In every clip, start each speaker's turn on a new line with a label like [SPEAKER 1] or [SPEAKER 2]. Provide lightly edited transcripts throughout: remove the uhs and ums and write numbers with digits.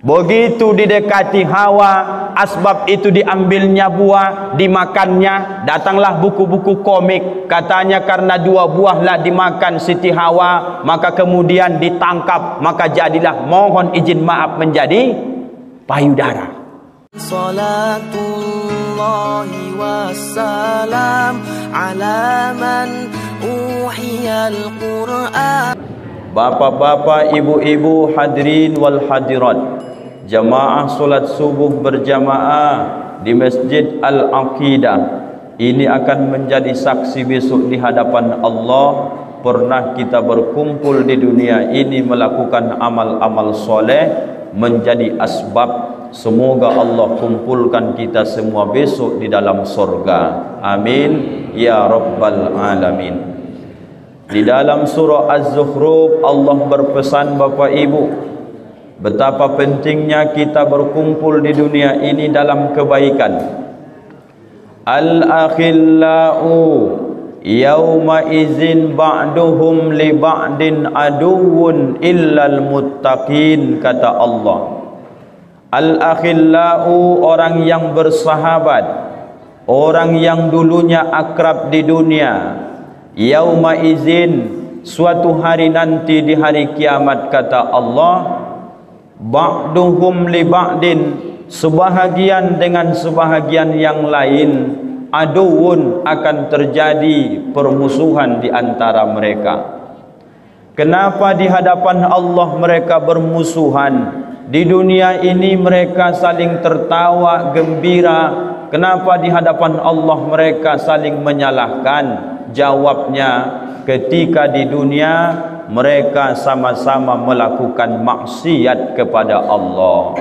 [SPEAKER 1] Begitu didekati hawa, asbab itu diambilnya buah, dimakannya. Datanglah buku-buku komik, katanya karena 2 buahlah dimakan Siti Hawa, maka kemudian ditangkap, maka jadilah mohon izin maaf menjadi payudara.
[SPEAKER 2] Salatullahi wassalam ala man uhiyal Qur'an.
[SPEAKER 1] Bapak-bapak, ibu-ibu, hadirin wal hadirat, jamaah solat subuh berjamaah di Masjid Al-Aqidah ini akan menjadi saksi besok di hadapan Allah. Pernah kita berkumpul di dunia ini melakukan amal-amal soleh, menjadi asbab semoga Allah kumpulkan kita semua besok di dalam surga. Amin ya rabbal alamin. Di dalam surah Az-Zukhruf Allah berpesan, Bapak Ibu, betapa pentingnya kita berkumpul di dunia ini dalam kebaikan. Al-akhillau yawma izin ba'duhum li ba'din aduwwun illal muttaqin, kata Allah. Al-akhillau, orang yang bersahabat, orang yang dulunya akrab di dunia. Yauma izin, suatu hari nanti di hari kiamat, kata Allah, ba'duhum li ba'din, sebahagian dengan sebahagian yang lain, aduun, akan terjadi permusuhan di antara mereka. Kenapa di hadapan Allah mereka bermusuhan? Di dunia ini mereka saling tertawa gembira. Kenapa di hadapan Allah mereka saling menyalahkan? Jawabnya, ketika di dunia mereka sama-sama melakukan maksiat kepada Allah.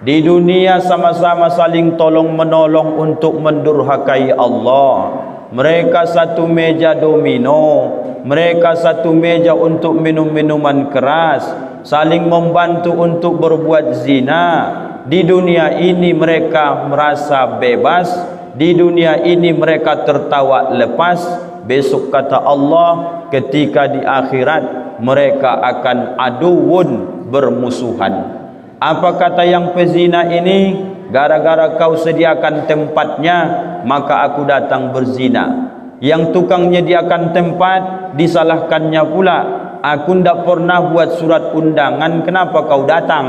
[SPEAKER 1] Di dunia sama-sama saling tolong menolong untuk mendurhakai Allah. Mereka satu meja domino, mereka satu meja untuk minum minuman keras, saling membantu untuk berbuat zina. Di dunia ini mereka merasa bebas, di dunia ini mereka tertawa lepas. Besok, kata Allah, ketika di akhirat mereka akan aduun, bermusuhan. Apa kata yang pezina ini? Gara-gara kau sediakan tempatnya, maka aku datang berzina. Yang tukang menyediakan tempat disalahkannya pula. Aku tidak pernah buat surat undangan, kenapa kau datang?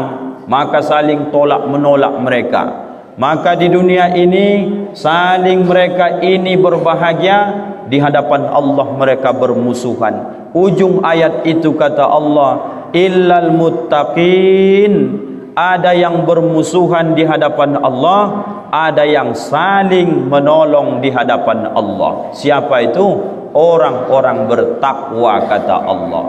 [SPEAKER 1] Maka saling tolak menolak mereka. Maka di dunia ini saling mereka ini berbahagia, di hadapan Allah mereka bermusuhan. Ujung ayat itu kata Allah, illal muttaqin, ada yang bermusuhan di hadapan Allah, ada yang saling menolong di hadapan Allah. Siapa itu? Orang-orang bertakwa, kata Allah.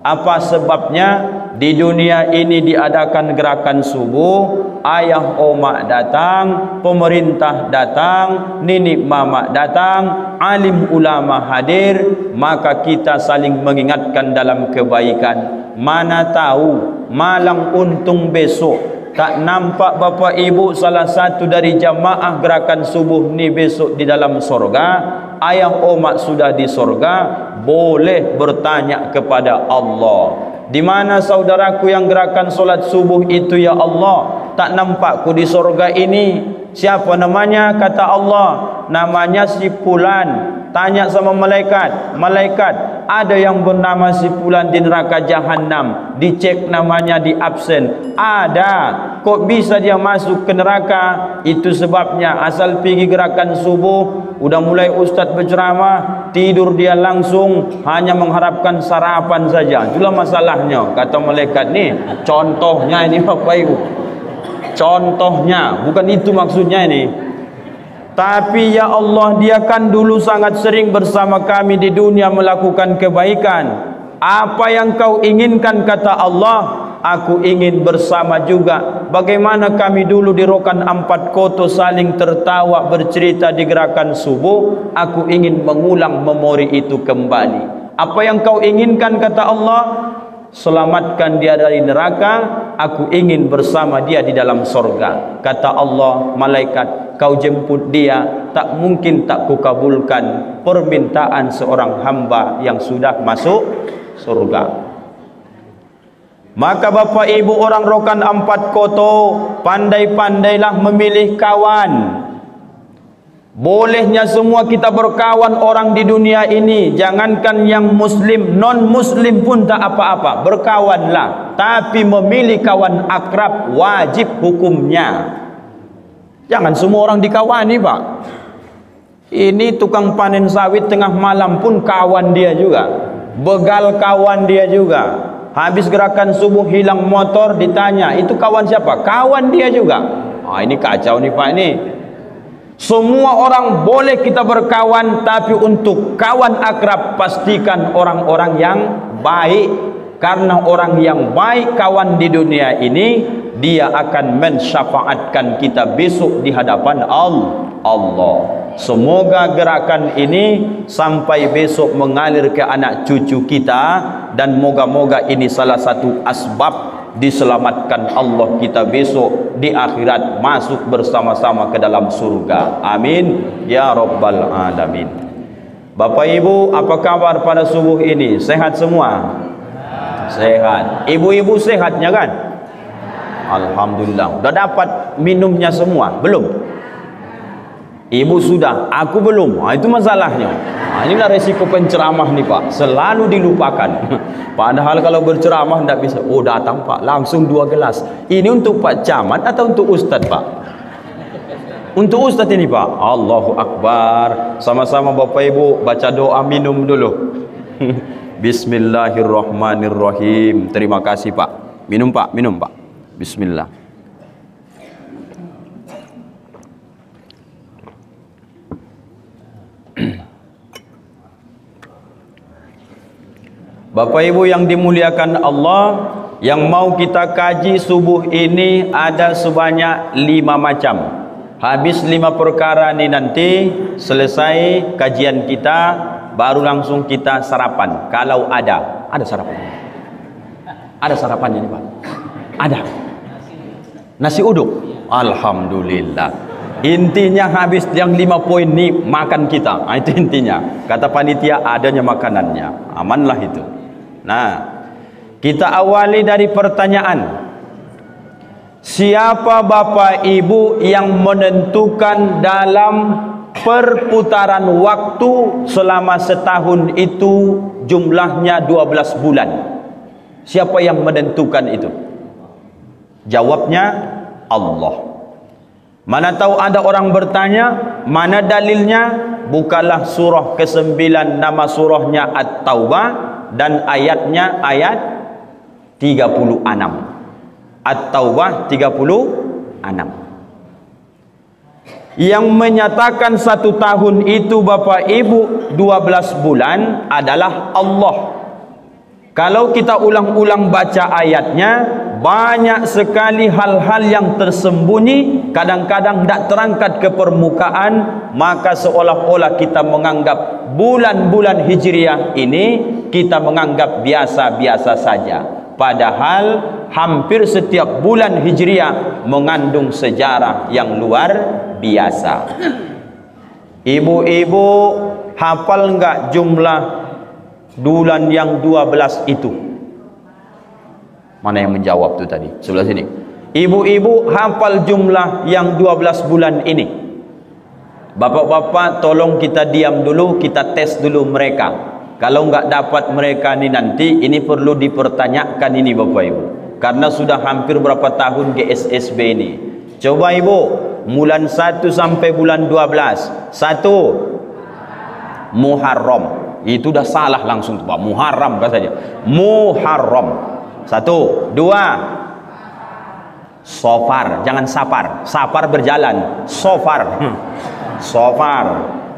[SPEAKER 1] Apa sebabnya? Di dunia ini diadakan gerakan subuh, ayah omak datang, pemerintah datang, nenek mamak datang, alim ulama hadir, maka kita saling mengingatkan dalam kebaikan. Mana tahu malang untung besok, tak nampak Bapak Ibu salah satu dari jamaah gerakan subuh ni besok di dalam sorga, ayah omak sudah di sorga, boleh bertanya kepada Allah, di mana saudaraku yang gerakan solat subuh itu ya Allah? Tak nampakku di sorga ini. Siapa namanya? Kata Allah, namanya si Fulan. Tanya sama malaikat, malaikat, ada yang bernama si Fulan di neraka jahanam. Dicek namanya, di absen. Ada. Kok bisa dia masuk ke neraka? Itu sebabnya asal pergi gerakan subuh, udah mulai ustaz berceramah, tidur dia langsung, hanya mengharapkan sarapan saja. Itulah masalahnya, kata malaikat ni. Contohnya ini Bapak Ibu, contohnya, bukan itu maksudnya ini. Tapi ya Allah, dia kan dulu sangat sering bersama kami di dunia melakukan kebaikan. Apa yang kau inginkan, kata Allah, aku ingin bersama juga. Bagaimana kami dulu di Rokan Ampat Koto saling tertawa bercerita di gerakan subuh, aku ingin mengulang memori itu kembali. Apa yang kau inginkan, kata Allah, selamatkan dia dari neraka, aku ingin bersama dia di dalam sorga. Kata Allah, malaikat, kau jemput dia, tak mungkin tak kukabulkan permintaan seorang hamba yang sudah masuk surga. Maka Bapak Ibu orang rokan 4 koto, pandai-pandailah memilih kawan. Bolehnya semua kita berkawan orang di dunia ini. Jangankan yang muslim, non-muslim pun tak apa-apa, berkawanlah. Tapi memilih kawan akrab wajib hukumnya. Jangan semua orang dikawani, Pak. Ini tukang panen sawit tengah malam pun kawan dia juga, begal kawan dia juga. Habis gerakan subuh hilang motor, ditanya, itu kawan siapa? Kawan dia juga. Ini kacau nih Pak ini. Semua orang boleh kita berkawan, tapi untuk kawan akrab pastikan orang-orang yang baik. Karena orang yang baik kawan di dunia ini, dia akan mensyafaatkan kita besok di hadapan Allah. Semoga gerakan ini sampai besok mengalir ke anak cucu kita, dan moga-moga ini salah satu asbab diselamatkan Allah kita besok di akhirat, masuk bersama-sama ke dalam surga. Amin ya rabbal alamin. Bapak Ibu, apa kabar pada subuh ini? Sehat semua? Sehat. Ibu-ibu sehatnya kan? Alhamdulillah. Sudah dapat minumnya semua? Belum? Ibu sudah, aku belum. Itu masalahnya. Inilah resiko penceramah nih Pak, selalu dilupakan. Padahal kalau berceramah tidak bisa. Oh datang Pak, langsung 2 gelas. Ini untuk Pak Camat atau untuk Ustadz Pak? Untuk Ustadz ini Pak. Allahu Akbar. Sama-sama Bapak Ibu baca doa, minum dulu. Bismillahirrahmanirrahim. Terima kasih Pak. Minum Pak, minum Pak. Bismillah. Bapak Ibu yang dimuliakan Allah, yang mau kita kaji subuh ini ada sebanyak 5 macam. Habis 5 perkara ini nanti selesai kajian kita, baru langsung kita sarapan. Kalau ada sarapan. Ada sarapannya nih Pak? Ada. Nasi uduk. Alhamdulillah. Intinya habis yang 5 poin ini makan kita. Itu intinya. Kata panitia adanya makanannya. Amanlah itu. Nah, kita awali dari pertanyaan. Siapa Bapak Ibu yang menentukan dalam perputaran waktu selama setahun itu jumlahnya 12 bulan? Siapa yang menentukan itu? Jawabnya Allah. Mana tahu ada orang bertanya, mana dalilnya? Bukalah surah ke-9, nama surahnya At-Taubah, dan ayatnya ayat 36. At-Taubah 36. Yang menyatakan 1 tahun itu Bapak Ibu 12 bulan adalah Allah. Kalau kita ulang-ulang baca ayatnya, banyak sekali hal-hal yang tersembunyi, kadang-kadang tidak terangkat ke permukaan, maka seolah-olah kita menganggap bulan-bulan Hijriah ini kita menganggap biasa-biasa saja. Padahal hampir setiap bulan Hijriah mengandung sejarah yang luar biasa. Ibu-ibu hafal enggak jumlah bulan yang 12 itu? Mana yang menjawab tuh tadi? Sebelah sini. Ibu-ibu hafal jumlah yang 12 bulan ini? Bapak-bapak tolong kita diam dulu, kita tes dulu mereka. Kalau enggak dapat mereka ni nanti, ini perlu dipertanyakan ini Bapak Ibu. Karena sudah hampir berapa tahun GSSB ini. Coba Ibu, bulan 1 sampai bulan 12. 1 Muharram. Itu dah salah langsung Pak. Muharram katanya. Muharram. 1. 2 Sofar. Jangan Safar. Safar berjalan. Sofar. Sofar.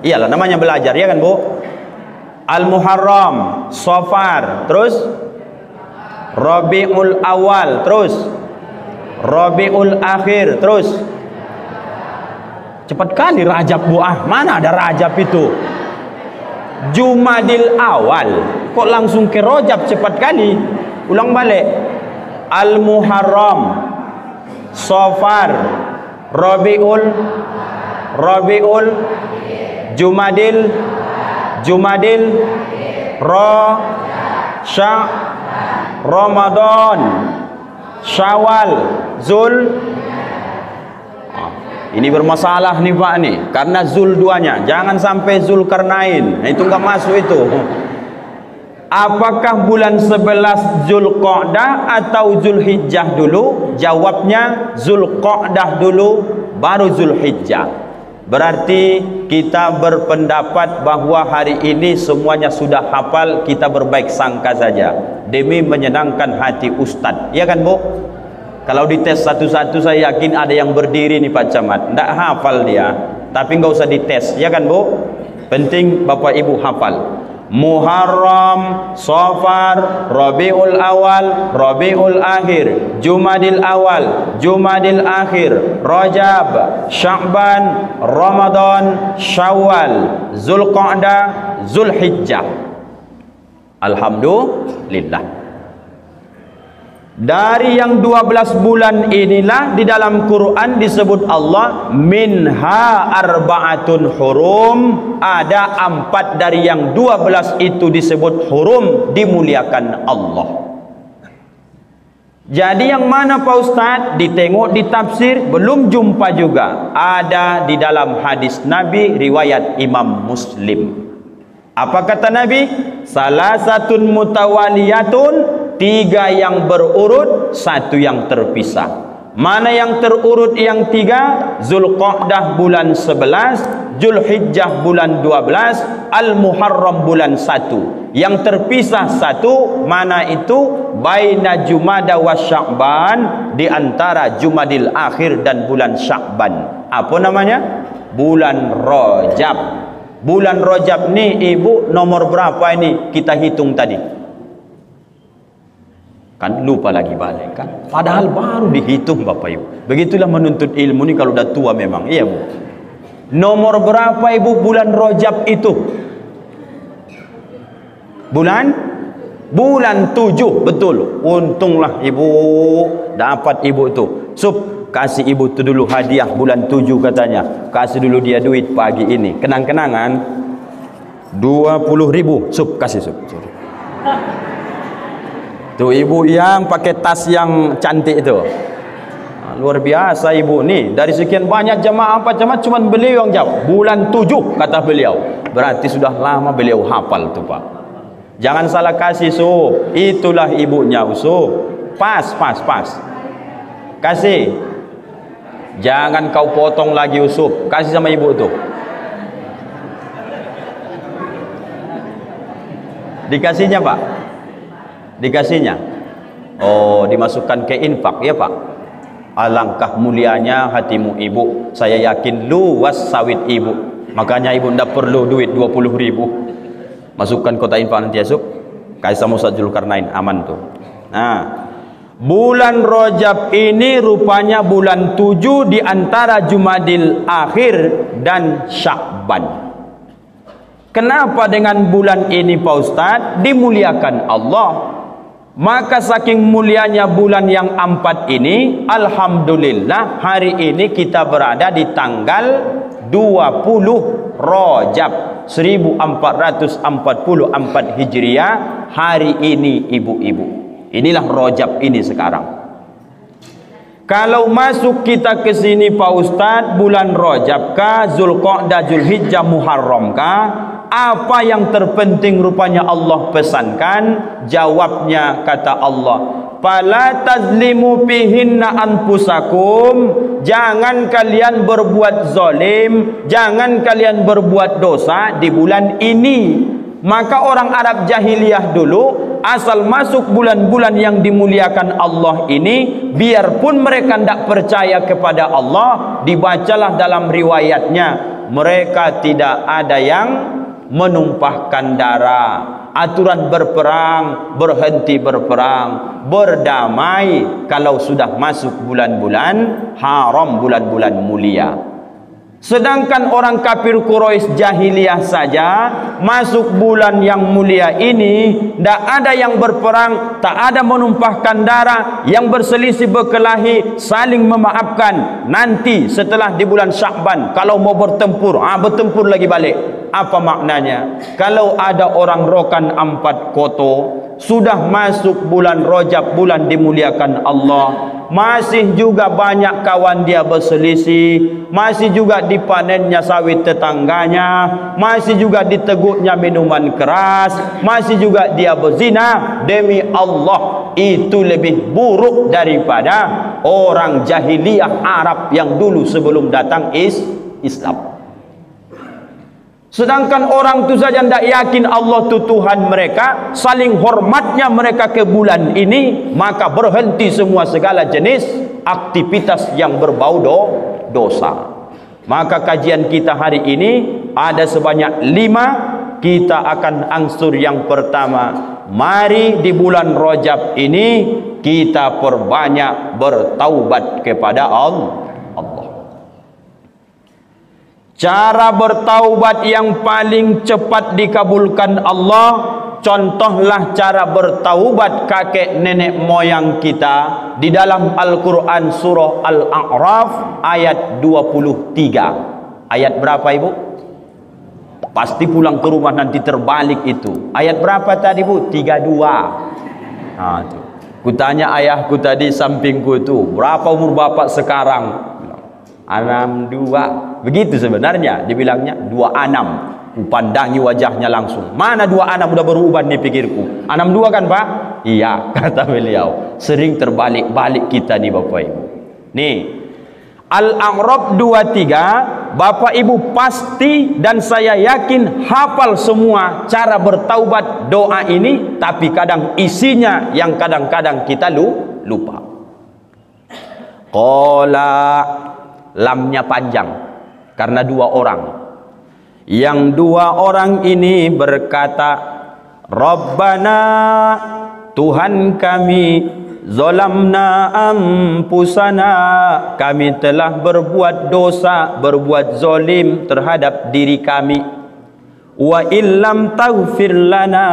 [SPEAKER 1] Iyalah namanya belajar ya kan Bu? Al-Muharram, Safar, terus Rabiul Awal, terus Rabiul Akhir, terus cepat kali Rajab Bu. Mana ada Rajab itu? Jumadil Awal. Kok langsung ke Rajab cepat kali? Ulang balik. Al-Muharram, Safar, Rabiul, Jumadil, Ramadan, Syawal, ini bermasalah nih Pak nih, karena Zul duanya, jangan sampai Zulkarnain, itu nggak masuk itu. Apakah bulan 11 Zulqa'dah atau Zulhijjah dulu? Jawabnya Zulqa'dah dulu, baru Zulhijjah. Berarti kita berpendapat bahwa hari ini semuanya sudah hafal, kita berbaik sangka saja demi menyenangkan hati Ustadz, ya kan Bu? Kalau dites satu-satu saya yakin ada yang berdiri nih Pak Camat, tidak hafal dia, tapi nggak usah dites, ya kan Bu? Penting Bapak Ibu hafal. Muharram, Safar, Rabiul Awal, Rabiul Akhir, Jumadil Awal, Jumadil Akhir, Rajab, Sya'ban, Ramadan, Syawal, Zulqa'dah, Zulhijjah. Alhamdulillah. Dari yang 12 bulan inilah di dalam Quran disebut Allah minha arba'atun hurum, ada 4 dari yang 12 itu disebut hurum, dimuliakan Allah. Jadi yang mana Pak Ustadz? Ditengok di tafsir belum jumpa juga. Ada di dalam hadis Nabi riwayat Imam Muslim. Apa kata Nabi? Salasatun mutawaliyatun, 3 yang berurut, 1 yang terpisah. Mana yang terurut yang 3? Zulqa'dah bulan 11, Zulhijjah bulan 12, Al-Muharram bulan 1. Yang terpisah 1, mana itu? Baina Jumada wa Sya'ban, di antara Jumadil Akhir dan bulan Sya'ban. Apa namanya? Bulan Rajab. Bulan Rajab ni Ibu nomor berapa ini kita hitung tadi? Kan lupa lagi balik kan, padahal baru dihitung Bapak Ibu. Begitulah menuntut ilmu ni kalau dah tua memang, iya Bu. Nomor berapa Ibu bulan Rajab itu? Bulan 7, betul. Untunglah Ibu dapat Ibu itu. Sup, kasih Ibu tu dulu hadiah bulan 7 katanya. Kasih dulu dia duit pagi ini, kenang-kenangan 20.000. Sup, kasih sup. Tuh Ibu yang pakai tas yang cantik itu, luar biasa Ibu nih. Dari sekian banyak jemaah Pak Camat, cuman beliau yang jawab bulan 7 kata beliau. Berarti sudah lama beliau hafal tuh Pak. Jangan salah kasih Sup, itulah ibunya Sup. Pas. Kasih. Jangan kau potong lagi Sup, kasih sama Ibu tuh. Dikasihnya Pak. Dikasihnya. Oh, dimasukkan ke infak ya Pak. Alangkah mulianya hatimu Ibu. Saya yakin luas sawit Ibu. Makanya Ibu tidak perlu duit 20.000. Masukkan kota infak nanti ya Sup. Kasih sama Ustaz Zulkarnain, aman tuh. Nah, bulan Rajab ini rupanya bulan 7 di antara Jumadil Akhir dan Sya'ban. Kenapa dengan bulan ini Pak Ustaz dimuliakan Allah? Maka saking mulianya bulan yang 4 ini, alhamdulillah hari ini kita berada di tanggal 20 Rajab 1444 Hijriah. Hari ini ibu-ibu, inilah Rajab ini sekarang. Kalau masuk kita ke sini Pak Ustadz, bulan Rajab kah, Zulqa'dah, Zulhijjah, Muharram kah? Apa yang terpenting rupanya Allah pesankan? Jawabnya kata Allah, fala tazlimu fihinna anfusakum, jangan kalian berbuat zalim, jangan kalian berbuat dosa di bulan ini. Maka orang Arab jahiliyah dulu, asal masuk bulan-bulan yang dimuliakan Allah ini, biarpun mereka tidak percaya kepada Allah, dibacalah dalam riwayatnya, mereka tidak ada yang menumpahkan darah. Aturan berperang, berhenti berperang, berdamai kalau sudah masuk bulan-bulan haram, bulan-bulan mulia. Sedangkan orang kafir Quraisy jahiliyah saja masuk bulan yang mulia ini, tidak ada yang berperang, tak ada menumpahkan darah, yang berselisih berkelahi saling memaafkan. Nanti setelah di bulan Sya'ban kalau mau bertempur, bertempur lagi balik. Apa maknanya? Kalau ada orang rokan 4 koto, sudah masuk bulan Rajab, bulan dimuliakan Allah, masih juga banyak kawan dia berselisih, masih juga dipanennya sawit tetangganya, masih juga diteguknya minuman keras, masih juga dia berzina. Demi Allah, itu lebih buruk daripada orang jahiliyah Arab yang dulu sebelum datang Islam. Sedangkan orang tu saja tidak yakin Allah tu Tuhan mereka, saling hormatnya mereka ke bulan ini, maka berhenti semua segala jenis aktivitas yang berbau dosa. Maka kajian kita hari ini ada sebanyak 5. Kita akan angsur yang pertama. Mari di bulan Rajab ini kita perbanyak bertaubat kepada Allah. Cara bertaubat yang paling cepat dikabulkan Allah, contohlah cara bertaubat kakek nenek moyang kita di dalam Al-Quran surah Al-A'raf ayat 23. Ayat berapa ibu? Pasti pulang ke rumah nanti terbalik itu. Ayat berapa tadi bu? 32. Nah, tuh. Kutanya ayahku tadi sampingku itu, berapa umur bapak sekarang? 62. Begitu sebenarnya dibilangnya 26. Kupandangi wajahnya langsung. Mana 26 udah berubah nih pikirku. 62 kan Pak? Iya, kata beliau. Sering terbalik-balik kita nih Bapak Ibu. Nih, Al-A'raf 23, Bapak Ibu pasti dan saya yakin hafal semua cara bertaubat doa ini, tapi kadang isinya yang kadang-kadang kita lupa. Qala, lamnya panjang karena 2 orang. Yang 2 orang ini berkata, Rabbana, Tuhan kami, zalamna anfusana, kami telah berbuat dosa, berbuat zalim terhadap diri kami. Wa illam taghfir lana,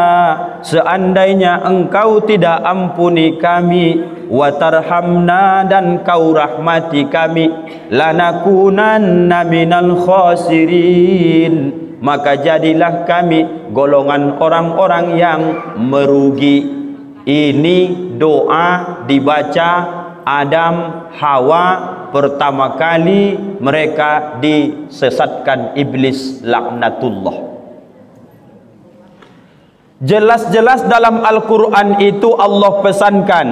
[SPEAKER 1] seandainya engkau tidak ampuni kami, wa tarhamna, dan kau rahmati kami, lanakunanna minal khasirin, maka jadilah kami golongan orang-orang yang merugi. Ini doa dibaca Adam Hawa pertama kali mereka disesatkan iblis laknatullah. Jelas-jelas dalam Al-Quran itu Allah pesankan,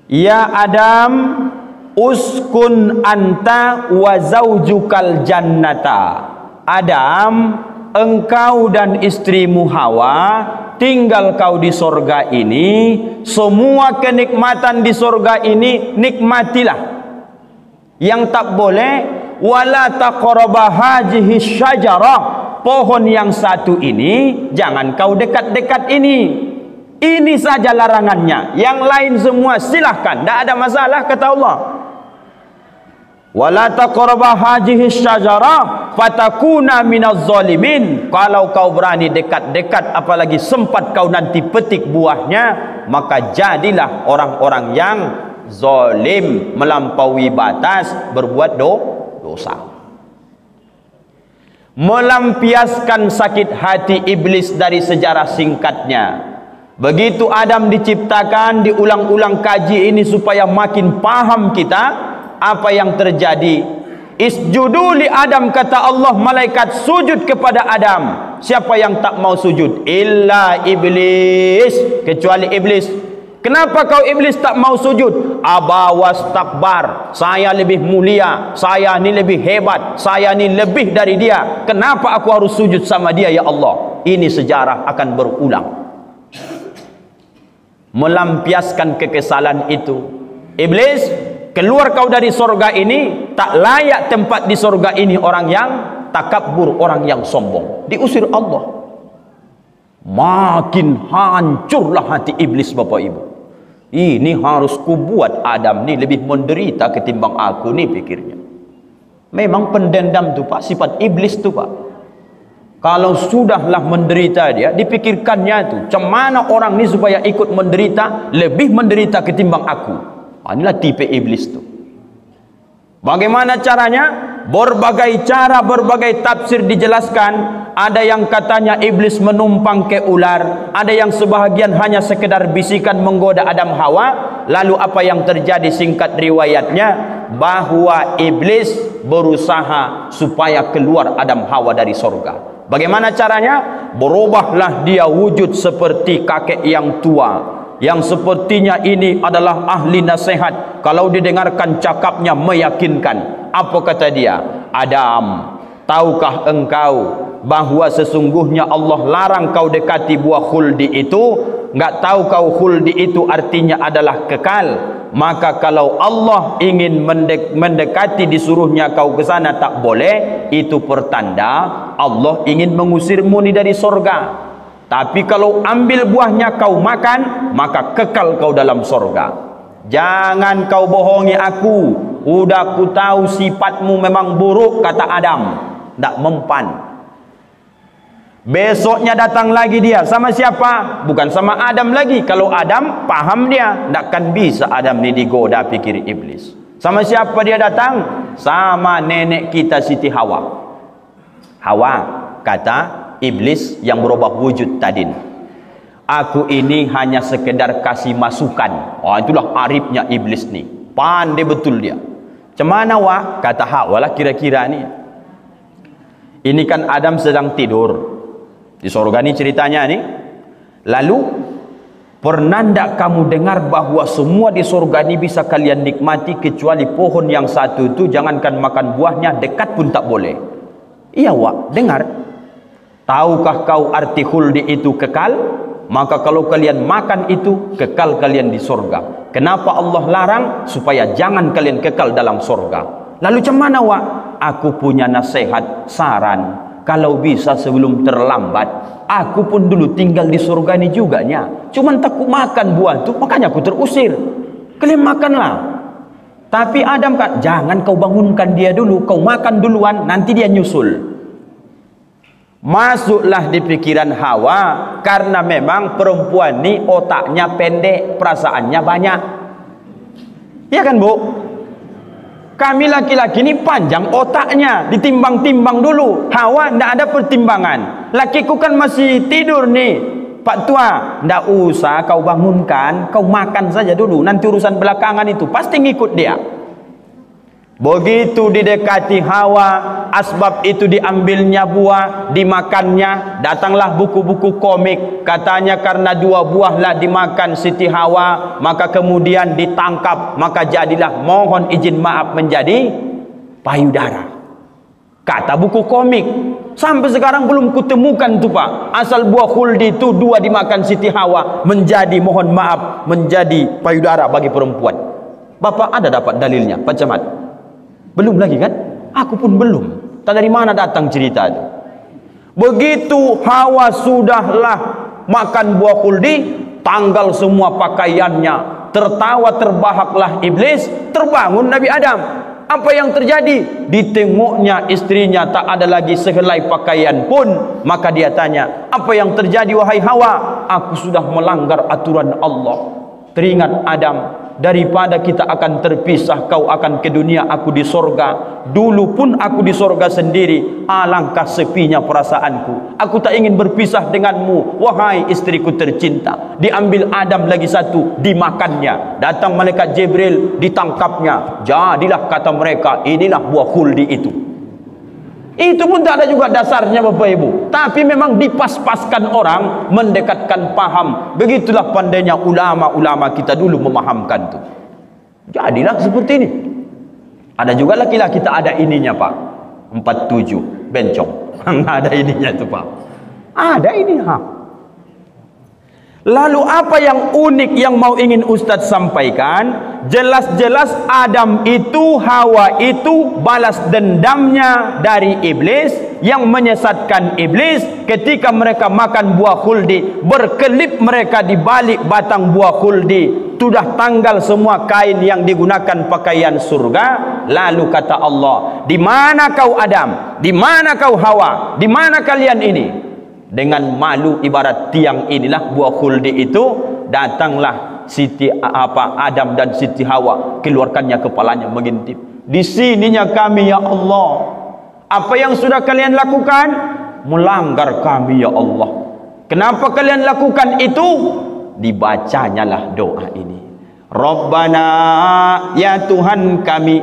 [SPEAKER 1] ya Adam, uskun anta wa zaujukal jannata. Adam, engkau dan istrimu Hawa, tinggal kau di sorga ini. Semua kenikmatan di sorga ini nikmatilah. Yang tak boleh, wala taqraba hadhihi syajarah, pohon yang satu ini jangan kau dekat-dekat ini. Ini saja larangannya. Yang lain semua silahkan, tidak ada masalah kata Allah. Wala taqraba hadhihi syajarah fatakuna minaz zalimin. Kalau kau berani dekat-dekat, apalagi sempat kau nanti petik buahnya, maka jadilah orang-orang yang zalim, melampaui batas, berbuat dosa. Melampiaskan sakit hati iblis dari sejarah singkatnya. Begitu Adam diciptakan, diulang-ulang kaji ini supaya makin paham kita apa yang terjadi. Isjudu li Adam, kata Allah, malaikat sujud kepada Adam. Siapa yang tak mau sujud? Illa iblis, kecuali iblis. Kenapa kau iblis tak mau sujud? Aba wastakbar, saya lebih mulia, saya ni lebih hebat, saya ni lebih dari dia. Kenapa aku harus sujud sama dia ya Allah? Ini sejarah akan berulang. Melampiaskan kekesalan itu, iblis, keluar kau dari sorga ini. Tak layak tempat di sorga ini orang yang takabur, orang yang sombong. Diusir Allah. Makin hancurlah hati iblis Bapak Ibu. Ini harus kubuat Adam ni lebih menderita ketimbang aku ni, pikirnya. Memang pendendam tu Pak, sifat iblis tu Pak. Kalau sudahlah menderita dia, dipikirkannya tu, macam mana orang ni supaya ikut menderita, lebih menderita ketimbang aku. Inilah tipe iblis tu. Bagaimana caranya? Berbagai cara, berbagai tafsir dijelaskan. ada yang katanya iblis menumpang ke ular, ada yang sebahagian hanya sekedar bisikan menggoda Adam Hawa. Lalu apa yang terjadi singkat riwayatnya, bahwa iblis berusaha supaya keluar Adam Hawa dari sorga. Bagaimana caranya? Berubahlah dia wujud seperti kakek yang tua, yang sepertinya ini adalah ahli nasihat. Kalau didengarkan cakapnya meyakinkan. Apa kata dia? Adam, tahukah engkau bahwa sesungguhnya Allah larang kau dekati buah khuldi itu? Enggak tahu kau khuldi itu artinya adalah kekal? Maka kalau Allah ingin mendekati, disuruhnya kau ke sana tak boleh, itu pertanda Allah ingin mengusirmu dari sorga. Tapi kalau ambil buahnya kau makan, maka kekal kau dalam sorga. Jangan kau bohongi aku. Udah aku tahu sifatmu memang buruk, kata Adam. Tak mempan. Besoknya datang lagi dia. Sama siapa? Bukan sama Adam lagi. Kalau Adam, paham dia. Takkan bisa Adam ni digoda pikir iblis. Sama siapa dia datang? Sama nenek kita Siti Hawa. Hawa, kata iblis yang berubah wujud tadi, aku ini hanya sekedar kasih masukan. Oh, itulah arifnya iblis ni. Pandai betul dia. Macam mana wak? Kata Hawa lah kira-kira ni. Ini kan Adam sedang tidur di sorga ni ceritanya ni. Lalu pernah tak kamu dengar bahwa semua di sorga ni bisa kalian nikmati kecuali pohon yang satu itu, jangankan makan buahnya, dekat pun tak boleh. Iya wak, dengar. Tahukah kau arti khuldi itu kekal? Maka kalau kalian makan itu, kekal kalian di sorga. Kenapa Allah larang? Supaya jangan kalian kekal dalam sorga. Lalu macam mana wak? Aku punya nasihat, saran. Kalau bisa sebelum terlambat, aku pun dulu tinggal di sorga ni juganya. Cuman takut makan buah tu, makanya aku terusir. Kalian makanlah. Tapi Adam kata, jangan kau bangunkan dia dulu, kau makan duluan, nanti dia nyusul. Masuklah di pikiran Hawa, karena memang perempuan ni otaknya pendek, perasaannya banyak. Ya kan bu? Kami laki-laki ni panjang otaknya, ditimbang-timbang dulu. Hawa tidak ada pertimbangan. Lakiku kan masih tidur nih, Pak Tua, tidak usah kau bangunkan, kau makan saja dulu, nanti urusan belakangan itu pasti ngikut dia. Begitu didekati Hawa, asbab itu diambilnya buah, dimakannya. Datanglah buku-buku komik, katanya karena 2 buahlah dimakan Siti Hawa, maka kemudian ditangkap, maka jadilah mohon izin maaf menjadi payudara. Kata buku komik. Sampai sekarang belum kutemukan tu pak, asal buah khuldi itu 2 dimakan Siti Hawa menjadi, mohon maaf, menjadi payudara bagi perempuan. Bapak ada dapat dalilnya Pak Camat? Belum lagi kan? Aku pun belum. Tak dari mana datang cerita itu. Begitu Hawa sudahlah makan buah khuldi, tanggal semua pakaiannya, tertawa terbahaklah iblis, terbangun Nabi Adam. Apa yang terjadi? Ditengoknya istrinya tak ada lagi sehelai pakaian pun. Maka dia tanya, apa yang terjadi wahai Hawa? Aku sudah melanggar aturan Allah. Teringat Adam, daripada kita akan terpisah, kau akan ke dunia, aku di sorga. Dulu pun aku di sorga sendiri, alangkah sepinya perasaanku. Aku tak ingin berpisah denganmu, wahai istriku tercinta. Diambil Adam lagi satu, dimakannya. Datang malaikat Jibril, ditangkapnya. Jadilah kata mereka, inilah buah khuldi itu. Itu pun tak ada juga dasarnya Bapak Ibu, tapi memang dipas-paskan orang, mendekatkan paham. Begitulah pandainya ulama-ulama kita dulu memahamkan itu. Jadilah seperti ini. Ada juga laki-laki tak ada ininya Pak, 47 bencong. Ada ininya itu Pak, ada ini ha. Lalu apa yang unik yang mau ingin Ustadz sampaikan? Jelas-jelas Adam itu, Hawa itu balas dendamnya dari iblis yang menyesatkan iblis ketika mereka makan buah khuldi. Berkelip mereka di balik batang buah khuldi. Sudah tanggal semua kain yang digunakan pakaian surga. Lalu kata Allah, di mana kau Adam? Di mana kau Hawa? Di mana kalian ini? Dengan malu ibarat tiang inilah buah khuldi itu, datanglah Adam dan Siti Hawa, keluarkannya kepalanya mengintip. Di sininya kami ya Allah. Apa yang sudah kalian lakukan? melanggar kami ya Allah. Kenapa kalian lakukan itu? Dibacanyalah doa ini. Rabbana, ya Tuhan kami,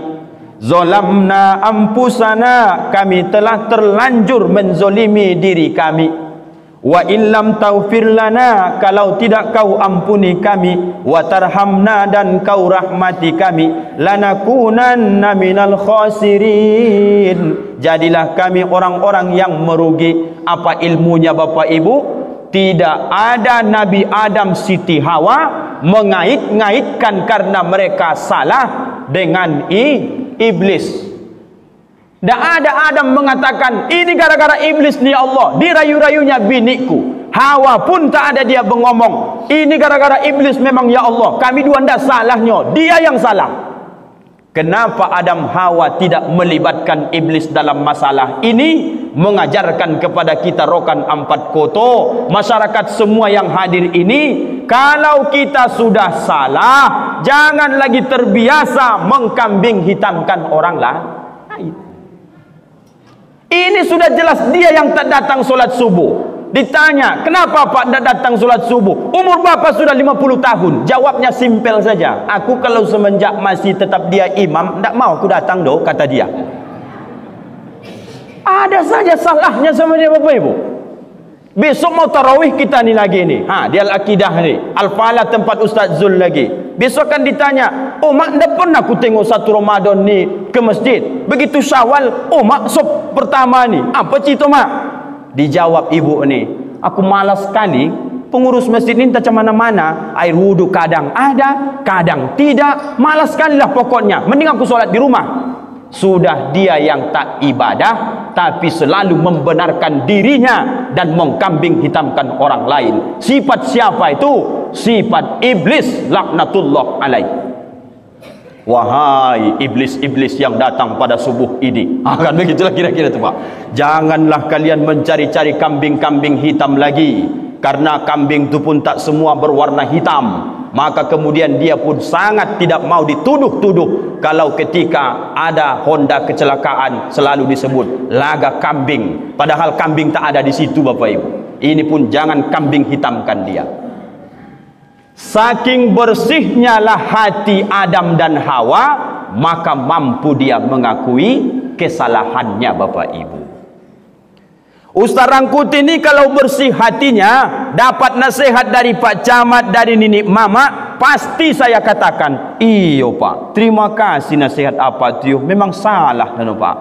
[SPEAKER 1] zalamna anfusana, kami telah terlanjur menzolimi diri kami. Wa illam taghfir lana, kalau tidak kau ampuni kami, wa tarhamna, dan kau rahmati kami, lanakunanna minal khasirin, jadilah kami orang-orang yang merugi. Apa ilmunya Bapak Ibu? Tidak ada Nabi Adam Siti Hawa mengait-ngaitkan karena mereka salah dengan iblis. Tak ada Adam mengatakan ini gara-gara iblis ni Allah, dirayu-rayunya biniku. Hawa pun tak ada dia mengomong ini gara-gara iblis, memang ya Allah kami dua ndak salahnya, dia yang salah. Kenapa Adam Hawa tidak melibatkan iblis dalam masalah ini? Mengajarkan kepada kita rokan 4 koto, masyarakat semua yang hadir ini, kalau kita sudah salah, jangan lagi terbiasa mengkambing hitamkan orang lain. Ini sudah jelas dia yang tak datang solat subuh. Ditanya, kenapa Pak tak datang solat subuh? Umur Bapak sudah 50 tahun. Jawabnya simpel saja. Aku kalau semenjak masih tetap dia imam, tak mau aku datang doh, kata dia. Ada saja salahnya sama dia Bapak Ibu. Besok mau tarawih kita ni lagi ni. Dia Al-Aqidah ni. Al-Falah tempat Ustaz Zul lagi. Besok kan ditanya, oh mak tak pernah aku tengok 1 Ramadan ni ke masjid. Begitu Syawal, oh mak sop pertama ni. Apa cerita mak? Dijawab ibu ni, aku malas sekali. Pengurus masjid ni tak macam mana-mana. Air wudu kadang ada, kadang tidak. Malas sekali lah pokoknya. Mending aku solat di rumah. Sudah dia yang tak ibadah, tapi selalu membenarkan dirinya dan mengkambing hitamkan orang lain. Sifat siapa itu? Sifat iblis, laknatullah alaih. Wahai iblis-iblis yang datang pada subuh ini, kan begitulah kira-kira itu Pak. Janganlah kalian mencari-cari kambing-kambing hitam lagi, karena kambing itu pun tak semua berwarna hitam. Maka kemudian dia pun sangat tidak mau dituduh-tuduh kalau ketika ada Honda kecelakaan selalu disebut laga kambing, padahal kambing tak ada di situ Bapak Ibu. Ini pun jangan kambing hitamkan dia. Saking bersihnya lah hati Adam dan Hawa, maka mampu dia mengakui kesalahannya Bapak Ibu. Ustaz Rangkut ini kalau bersih hatinya, dapat nasihat dari Pak Camat, dari Nini Mama, pasti saya katakan, iyo Pak, terima kasih nasihat apa tu, memang salah kan Pak.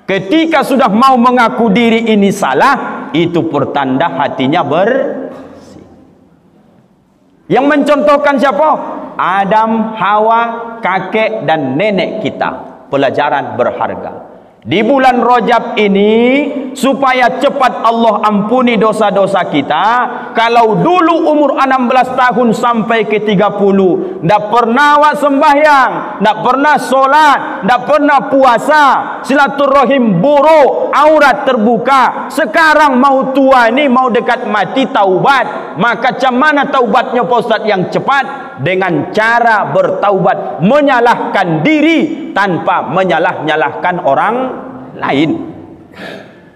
[SPEAKER 1] Ketika sudah mau mengaku diri ini salah, itu pertanda hatinya bersih. Yang mencontohkan siapa? Adam, Hawa, kakek dan nenek kita. Pelajaran berharga. Di bulan Rajab ini, supaya cepat Allah ampuni dosa-dosa kita, kalau dulu umur 16 tahun sampai ke 30, tak pernah awak sembahyang, tak pernah solat, tak pernah puasa, silaturahim buruk, aurat terbuka. Sekarang mau tua ni, mau dekat mati, taubat. Maka macam mana taubatnya Pak Ustaz yang cepat? Dengan cara bertaubat, menyalahkan diri tanpa menyalah-nyalahkan orang lain.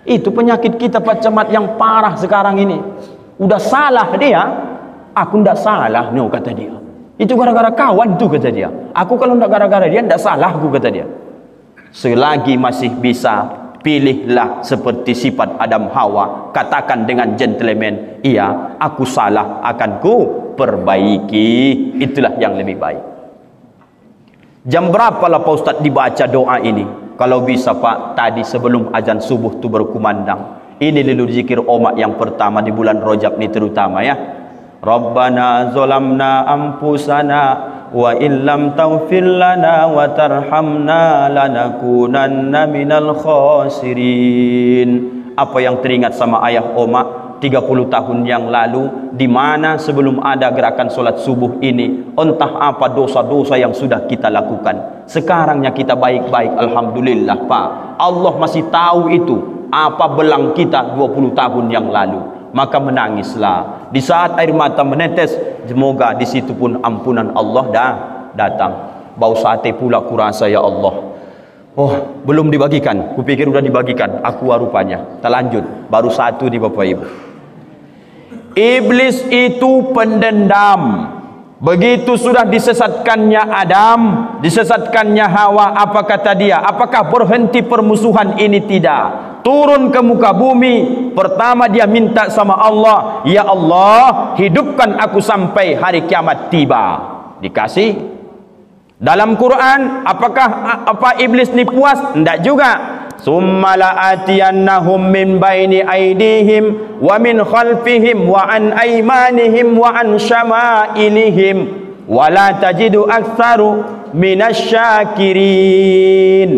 [SPEAKER 1] Itu penyakit kita Pak Camat yang parah sekarang ini. Udah salah dia, aku ndak salah no, kata dia. Itu gara-gara kawan tu, kata dia. Aku kalau ndak gara-gara dia ndak salah aku, kata dia. Selagi masih bisa, pilihlah seperti sifat Adam Hawa. Katakan dengan gentleman, iya aku salah, akan ku perbaiki. Itulah yang lebih baik. Jam berapa lah Pak Ustaz dibaca doa ini? Kalau bisa Pak, tadi sebelum azan subuh tu berkumandang. Ini dulu zikir omak yang pertama di bulan Rajab ni terutama ya. Rabbana zalamna anfusana wa illam taghfir lana wa tarhamna lanakunanna minal khasirin. Apa yang teringat sama ayah omak 30 tahun yang lalu, di mana sebelum ada gerakan solat subuh ini, entah apa dosa-dosa yang sudah kita lakukan. Sekarangnya kita baik-baik, alhamdulillah Pak. Allah masih tahu itu apa belang kita 20 tahun yang lalu. Maka menangislah. Di saat air mata menetes, semoga di situ pun ampunan Allah dah datang. Bau sate pula kurasa ya Allah. Oh, belum dibagikan. Kupikir sudah dibagikan. Aku rupanya. Tak lanjut. Baru satu di Bapak Ibu. Iblis itu pendendam. Begitu sudah disesatkannya Adam, disesatkannya Hawa, apa kata dia? Apakah berhenti permusuhan ini? Tidak. Turun ke muka bumi. Pertama dia minta sama Allah, ya Allah, hidupkan aku sampai hari kiamat tiba. Dikasih. Dalam Quran, apakah iblis ni puas? Tidak juga. Summa la'atiyannahum min baini aydihim wa min khalfihim wa an aymanihim wa an syama'ilihim wa la tajidu aktsaru minasyakirin.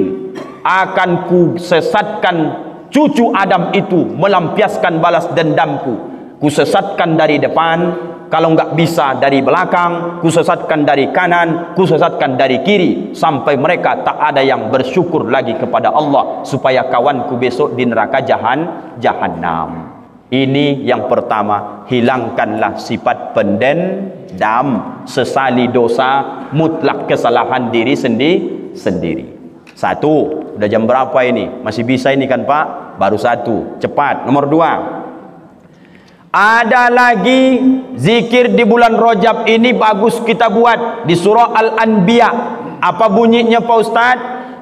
[SPEAKER 1] Akan ku sesatkan cucu Adam itu, melampiaskan balas dendamku. Ku sesatkan dari depan, kalau enggak bisa dari belakang, ku sesatkan dari kanan, ku sesatkan dari kiri, sampai mereka tak ada yang bersyukur lagi kepada Allah, supaya kawanku besok di neraka Jahannam. Ini yang pertama, hilangkanlah sifat pendendam, sesali dosa, mutlak kesalahan diri sendiri. Satu, udah jam berapa ini? Masih bisa ini kan Pak? Baru satu, cepat. Nomor dua, ada lagi zikir di bulan Rajab ini bagus kita buat di surah Al-Anbiya. Apa bunyinya Pak Ustaz?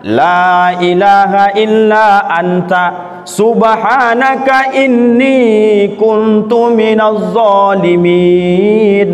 [SPEAKER 1] La ilaha illa anta subhanaka inni kuntu minaz zalimin.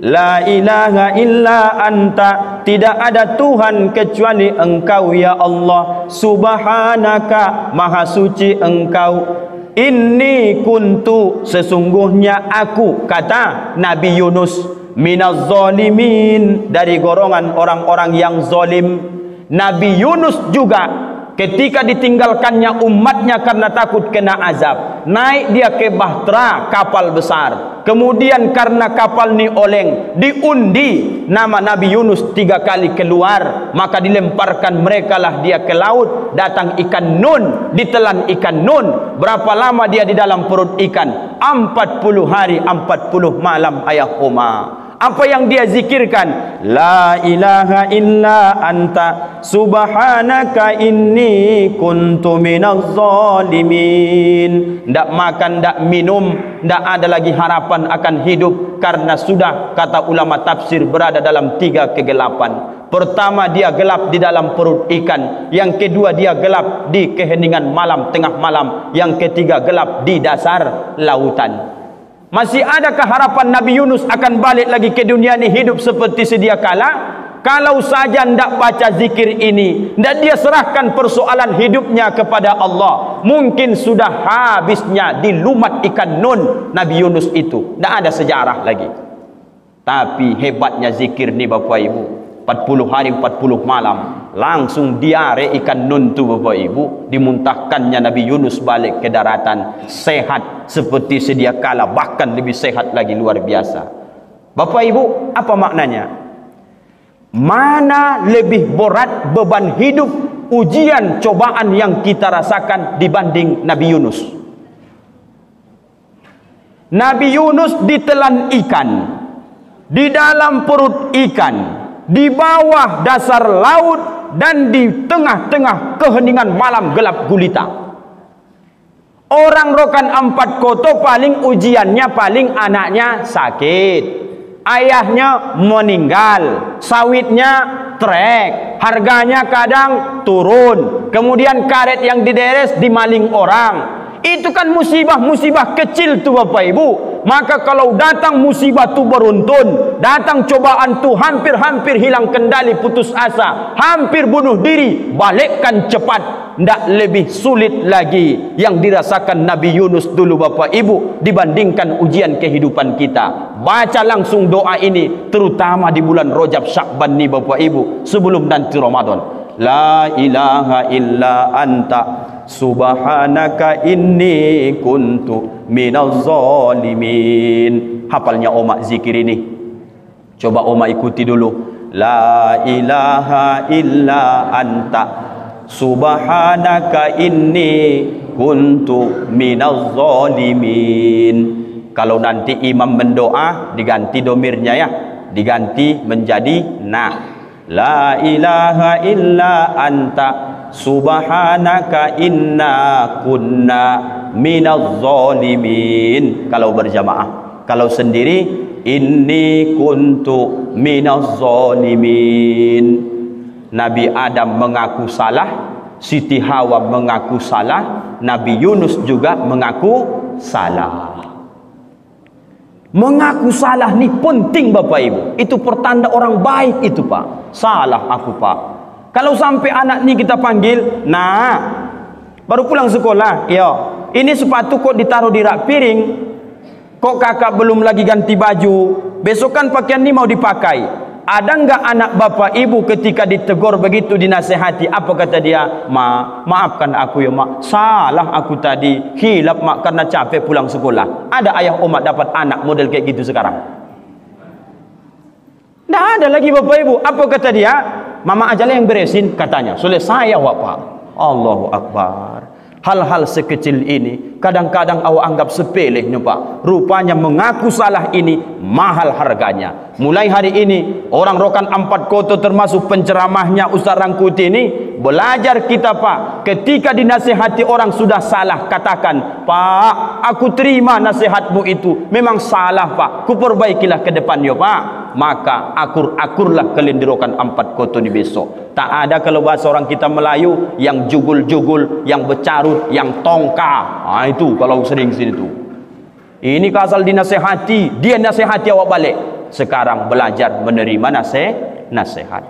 [SPEAKER 1] La ilaha illa anta, tidak ada Tuhan kecuali Engkau ya Allah. Subhanaka, maha suci Engkau. Inni kuntu, sesungguhnya aku, kata Nabi Yunus, minaz zalimin, dari golongan orang-orang yang zalim. Nabi Yunus juga ketika ditinggalkannya umatnya karena takut kena azab, naik dia ke bahtera, kapal besar. Kemudian karena kapal ni oleng, diundi nama Nabi Yunus 3 kali keluar, maka dilemparkan mereka lah dia ke laut. Datang ikan nun, ditelan ikan nun. Berapa lama dia di dalam perut ikan? 40 hari 40 malam ayah Oma. Apa yang dia zikirkan? La ilaha illa anta subhanaka inni kuntu minaz zalimin. Ndak makan, ndak minum, ndak ada lagi harapan akan hidup, karena sudah, kata ulama tafsir, berada dalam 3 kegelapan. Pertama, dia gelap di dalam perut ikan. Yang kedua, dia gelap di keheningan malam, tengah malam. Yang ketiga, gelap di dasar lautan. Masih adakah harapan Nabi Yunus akan balik lagi ke dunia ini hidup seperti sedia kala? Kalau saja tidak baca zikir ini, tidak dia serahkan persoalan hidupnya kepada Allah, mungkin sudah habisnya dilumat ikan nun Nabi Yunus itu. Tidak ada sejarah lagi. Tapi hebatnya zikir ni Bapak Ibu, 40 hari 40 malam, langsung diare ikan nun tu Bapak Ibu. Dimuntahkannya Nabi Yunus balik ke daratan, sehat seperti sedia kala, bahkan lebih sehat lagi, luar biasa. Bapak Ibu, apa maknanya? Mana lebih berat beban hidup, ujian, cobaan yang kita rasakan dibanding Nabi Yunus? Nabi Yunus ditelan ikan, di dalam perut ikan, di bawah dasar laut, dan di tengah-tengah keheningan malam gelap gulita. Orang rokan 4 koto paling ujiannya paling anaknya sakit, ayahnya meninggal, sawitnya trek, harganya kadang turun, kemudian karet yang dideres dimaling orang. Itu kan musibah-musibah kecil tuh Bapak Ibu. Maka kalau datang musibah tu beruntun, datang cobaan tu hampir-hampir hilang kendali, putus asa, hampir bunuh diri, balikkan cepat. Tidak lebih sulit lagi yang dirasakan Nabi Yunus dulu Bapak Ibu dibandingkan ujian kehidupan kita. Baca langsung doa ini, terutama di bulan Rajab Sya'ban ni Bapak Ibu, sebelum nanti Ramadan. La ilaha illa anta subhanaka inni kuntu minaz zalimin. Hafalnya Oma zikir ini. Coba Oma ikuti dulu. La ilaha illa anta subhanaka inni kuntu minaz zalimin. Kalau nanti imam mendoa, diganti domirnya ya, diganti menjadi na. La ilaha illa anta subhanaka inna kunna minaz zalimin. Kalau berjamaah. Kalau sendiri, inni kuntu minaz zalimin. Nabi Adam mengaku salah, Siti Hawa mengaku salah, Nabi Yunus juga mengaku salah. Mengaku salah ni penting Bapak Ibu. Itu pertanda orang baik itu Pak. Salah aku Pak. Kalau sampai anak ni kita panggil, nah, baru pulang sekolah, ya, ini sepatu kok ditaruh di rak piring, kok kakak belum lagi ganti baju, besok kan pakaian ni mau dipakai. Ada enggak anak bapak ibu ketika ditegur begitu, dinasihati, apa kata dia? Maafkan aku ya mak, salah aku tadi, hilap mak karena capek pulang sekolah. Ada ayah umat dapat anak model kayak gitu sekarang? Tidak ada lagi bapak ibu. Apa kata dia? Mama aja lah yang beresin katanya. Selesai ya Pak. Allahu Akbar. Hal-hal sekecil ini kadang-kadang awak anggap sepele Pak. Rupanya mengaku salah ini mahal harganya. Mulai hari ini orang Rokan 4 Koto termasuk penceramahnya Ustaz Rangkuti ini, belajar kita Pak, ketika dinasihati orang sudah salah, katakan, Pak, aku terima nasihatmu itu, memang salah Pak, kuperbaikilah ke depan ya Pak. Maka akur-akurlah kalian di Rokan 4 Koto ni besok. Tak ada kalau bahasa orang kita Melayu yang jugul-jugul, yang bercarut, yang tongka. Itu kalau sering sini tu. Ini asal dinasihati, dia nasihati awak balik. Sekarang belajar menerima nasihat.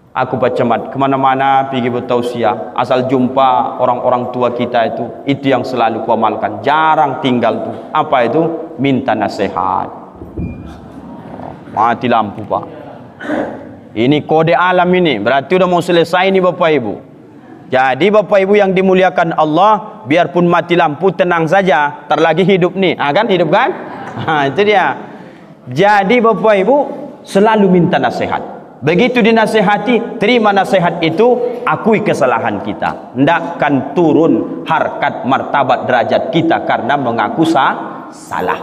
[SPEAKER 1] Aku baca mat kemana-mana pergi bertausiah, asal jumpa orang-orang tua kita itu yang selalu ku amalkan. Jarang tinggal tu. Apa itu? Minta nasihat. Mati lampu Pak. Ini kode alam ini, berarti udah mau selesai ini Bapak Ibu. Jadi Bapak Ibu yang dimuliakan Allah, biarpun mati lampu tenang saja, terlagi hidup nih, kan hidup kan? Itu dia. Jadi Bapak Ibu selalu minta nasihat. Begitu dinasihati, terima nasihat itu, akui kesalahan kita. Hendakkan turun harkat martabat derajat kita karena mengaku salah,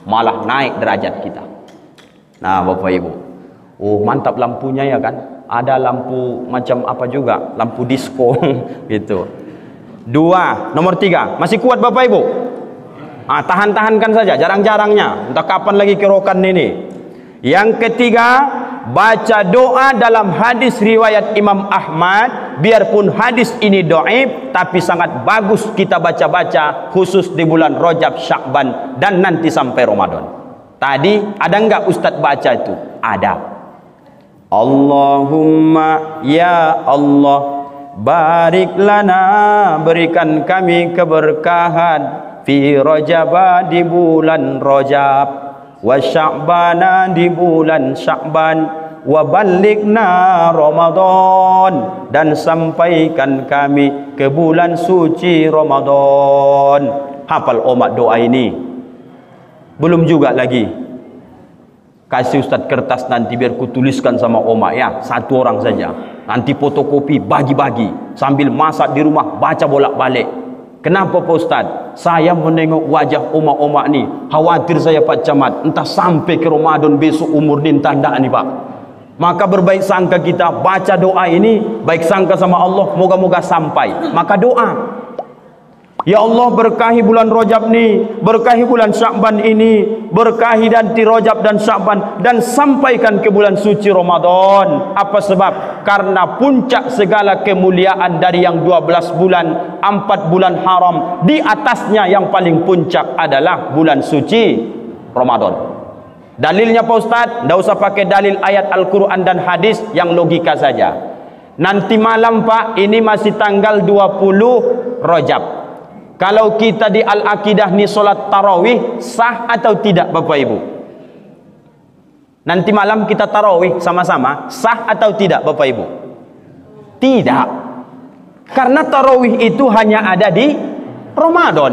[SPEAKER 1] malah naik derajat kita. Nah Bapak Ibu, oh mantap lampunya ya kan? Ada lampu macam apa juga, lampu disco gitu. 2, nomor 3, masih kuat Bapak Ibu? Tahan-tahankan saja, jarang-jarangnya, entah kapan lagi kerokan ini. Yang ketiga, baca doa dalam hadis riwayat Imam Ahmad. Biarpun hadis ini dhaif, tapi sangat bagus kita baca-baca, khusus di bulan Rajab, Sya'ban, dan nanti sampai Ramadan. Tadi ada enggak Ustadz baca itu? Ada. Allahumma ya Allah, barik lana, berikan kami keberkahan, fi Rajab, di bulan Rajab, wa Sya'bana, di bulan Sya'ban, wa ballighna Ramadan, dan sampaikan kami ke bulan suci Ramadan. Hafal umat doa ini? Belum juga lagi. Kasih Ustaz kertas nanti biar ku tuliskan sama Oma ya, 1 orang saja. Nanti fotokopi bagi-bagi, sambil masak di rumah baca bolak-balik. Kenapa Pak Ustaz? Saya menengok wajah Oma-Oma ni, khawatir saya Pak Camat, entah sampai ke Ramadan besok umur ni entah ndak ni Pak. Maka berbaik sangka kita baca doa ini, baik sangka sama Allah, moga-moga sampai. Maka doa, ya Allah berkahi bulan Rajab ni, berkahi bulan Sya'ban ini, berkahi nanti Rajab dan Sya'ban, dan sampaikan ke bulan suci Ramadan. Apa sebab? Karena puncak segala kemuliaan dari yang 12 bulan, 4 bulan haram, di atasnya yang paling puncak adalah bulan suci Ramadan. Dalilnya Pak Ustaz, tidak usah pakai dalil ayat Al-Quran dan hadis, yang logika saja. Nanti malam Pak, ini masih tanggal 20 Rajab. Kalau kita di Al-Aqidah ni solat tarawih, sah atau tidak Bapak Ibu? Nanti malam kita tarawih sama-sama, sah atau tidak Bapak Ibu? Tidak. Karena tarawih itu hanya ada di Ramadan.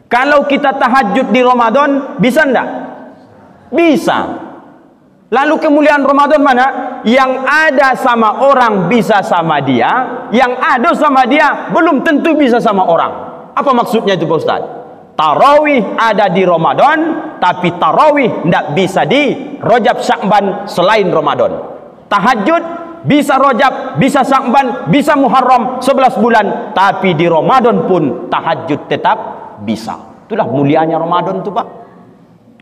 [SPEAKER 1] Kalau kita tahajud di Ramadan, bisa enggak? Bisa. Lalu kemuliaan Ramadan mana? Yang ada sama orang bisa sama dia, yang ada sama dia belum tentu bisa sama orang. Apa maksudnya itu Pak Ustaz? Tarawih ada di Ramadan, tapi tarawih tidak bisa di Rajab Sya'ban selain Ramadan. Tahajud bisa Rajab, bisa Sya'ban, bisa Muharram 11 bulan, tapi di Ramadan pun tahajud tetap bisa. Itulah mulianya Ramadan tu Pak.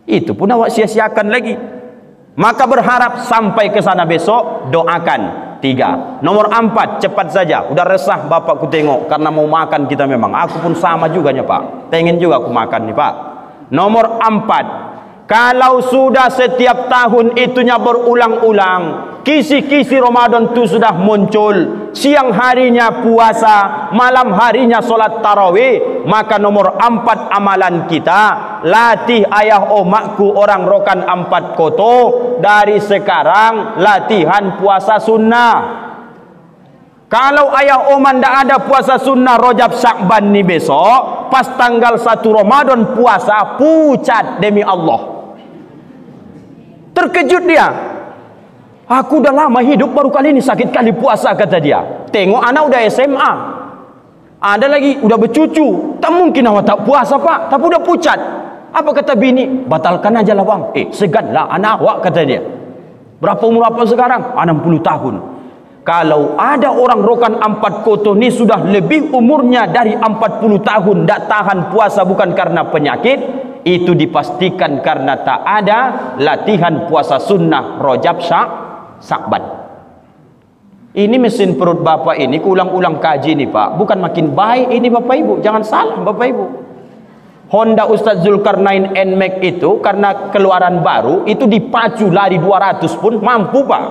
[SPEAKER 1] Itu pun awak sia-siakan lagi. Maka berharap sampai ke sana besok, doakan. 3. Nomor 4, cepat saja. Udah resah bapak ku tengok karena mau makan kita memang. Aku pun sama juga nya Pak. Pengen juga aku makan nih Pak. Nomor 4, kalau sudah setiap tahun itunya berulang-ulang, kisi-kisi Ramadan itu sudah muncul, siang harinya puasa, malam harinya solat tarawih, maka nomor 4 amalan kita, latih ayah omakku orang rokan 4 koto, dari sekarang latihan puasa sunnah. Kalau ayah oman tidak ada puasa sunnah Rajab Sya'ban ni besok, pas tanggal 1 Ramadan puasa, pucat demi Allah. Terkejut dia. Aku udah lama hidup, baru kali ini sakit kali puasa, kata dia. Tengok anak udah SMA. Ada lagi udah bercucu. Tak mungkin awak tak puasa Pak, tapi udah pucat. Apa kata bini? Batalkan aja lah bang. Seganlah anak awak, kata dia. Berapa umur apa sekarang? 60 tahun. Kalau ada orang rokan 4 koto ni sudah lebih umurnya dari 40 tahun, tak tahan puasa bukan karena penyakit, itu dipastikan karena tak ada latihan puasa sunnah Rajab Sya'ban. Ini mesin perut bapak ini, ulang-ulang kaji nih Pak, bukan makin baik ini Bapak Ibu, jangan salah Bapak Ibu. Honda Ustaz Zulkarnain NMAX itu karena keluaran baru, itu dipacu lari 200 pun mampu Pak.